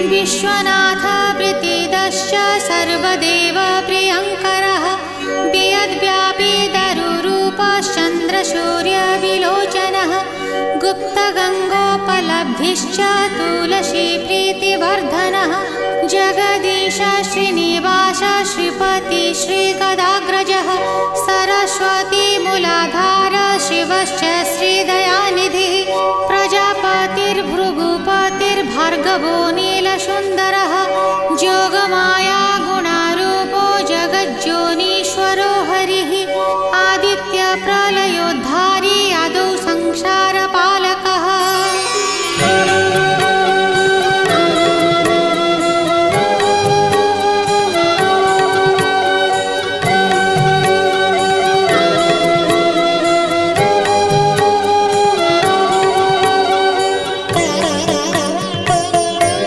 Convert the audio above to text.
विश्वनाथ प्रीतिदश्च सर्वदेव प्रियङ्करः वियद्व्यापी दरुरूपश्चन्द्रसूर्यविलोचनः गुप्तगङ्गोपलब्धिश्च तुलसीप्रीतिवर्धनः जगदीश श्रीनिवास श्रीपति श्रीगदाग्रजः सरस्वतीमूलाधार शिवश्च श्रीदयानिधिः प्रजापतिर्भृगुपतिर्भार्गवो नीलसुन्दरः जोगमाया